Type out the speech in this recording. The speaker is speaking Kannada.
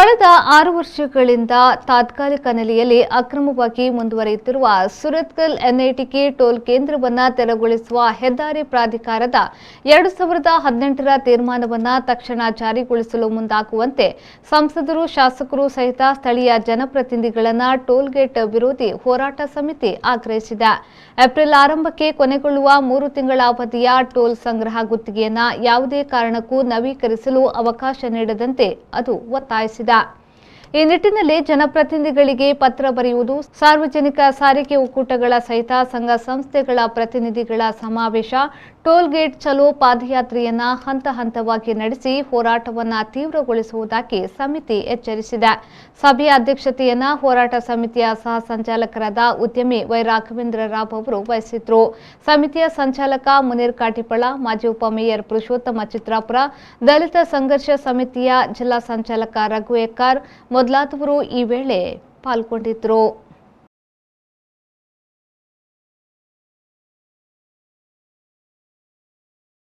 ಕಳೆದ 6 ವರ್ಷಗಳಿಂದ ತಾತ್ಕಾಲಿಕ ನೆಲೆಯಲ್ಲಿ ಅಕ್ರಮವಾಗಿ ಮುಂದುವರಿಯುತ್ತಿರುವ ಸುರತ್ಕಲ್ ಎನ್ಐಟಿಕೆ ಟೋಲ್ ಕೇಂದ್ರವನ್ನು ತೆರವುಗೊಳಿಸುವ ಹೆದ್ದಾರಿ ಪ್ರಾಧಿಕಾರದ 2018ರ ತೀರ್ಮಾನವನ್ನು ತಕ್ಷಣ ಜಾರಿಗೊಳಿಸಲು ಮುಂದಾಗುವಂತೆ ಸಂಸದರು, ಶಾಸಕರು ಸಹಿತ ಸ್ಥಳೀಯ ಜನಪ್ರತಿನಿಧಿಗಳನ್ನು ಟೋಲ್ಗೇಟ್ ವಿರೋಧಿ ಹೋರಾಟ ಸಮಿತಿ ಆಗ್ರಹಿಸಿದೆ. ಏಪ್ರಿಲ್ ಆರಂಭಕ್ಕೆ ಕೊನೆಗೊಳ್ಳುವ 3 ತಿಂಗಳ ಅವಧಿಯ ಟೋಲ್ ಸಂಗ್ರಹ ಗುತ್ತಿಗೆಯನ್ನು ಯಾವುದೇ ಕಾರಣಕ್ಕೂ ನವೀಕರಿಸಲು ಅವಕಾಶ ನೀಡದಂತೆ ಅದು ಒತ್ತಾಯಿಸಿದೆ. ಈ ನಿಟ್ಟಿನಲ್ಲಿ ಜನಪ್ರತಿನಿಧಿಗಳಿಗೆ ಪತ್ರ ಬರೆಯುವುದು, ಸಾರ್ವಜನಿಕ ಸಾರಿಗೆ ಒಕ್ಕೂಟಗಳ ಸಹಿತ ಸಂಘ ಸಂಸ್ಥೆಗಳ ಪ್ರತಿನಿಧಿಗಳ ಸಮಾವೇಶ, ಟೋಲ್ ಗೇಟ್ ಚಲೋ ಪಾದಯಾತ್ರೆಯನ್ನ ಹಂತ ಹಂತವಾಗಿ ನಡೆಸಿ ಹೋರಾಟವನ್ನು ತೀವ್ರಗೊಳಿಸುವುದಾಗಿ ಸಮಿತಿ ಎಚ್ಚರಿಸಿದೆ. ಸಭೆಯ ಅಧ್ಯಕ್ಷತೆಯನ್ನ ಹೋರಾಟ ಸಮಿತಿಯ ಸಹ ಸಂಚಾಲಕರಾದ ಉದ್ಯಮಿ ವೈ ರಾಘವೇಂದ್ರ ರಾವ್ ಅವರು ವಹಿಸಿದ್ರು. ಸಮಿತಿಯ ಸಂಚಾಲಕ ಮುನೀರ್ ಕಾಟಿಪಳ, ಮಾಜಿ ಉಪಮೇಯರ್ ಪುರುಷೋತ್ತಮ ಚಿತ್ರಾಪುರ, ದಲಿತ ಸಂಘರ್ಷ ಸಮಿತಿಯ ಜಿಲ್ಲಾ ಸಂಚಾಲಕ ರಘು ಎಕ್ಕಾರ್ ಮೊದಲಾದವರು ಈ ವೇಳೆ ಪಾಲ್ಗೊಂಡಿದ್ದರು.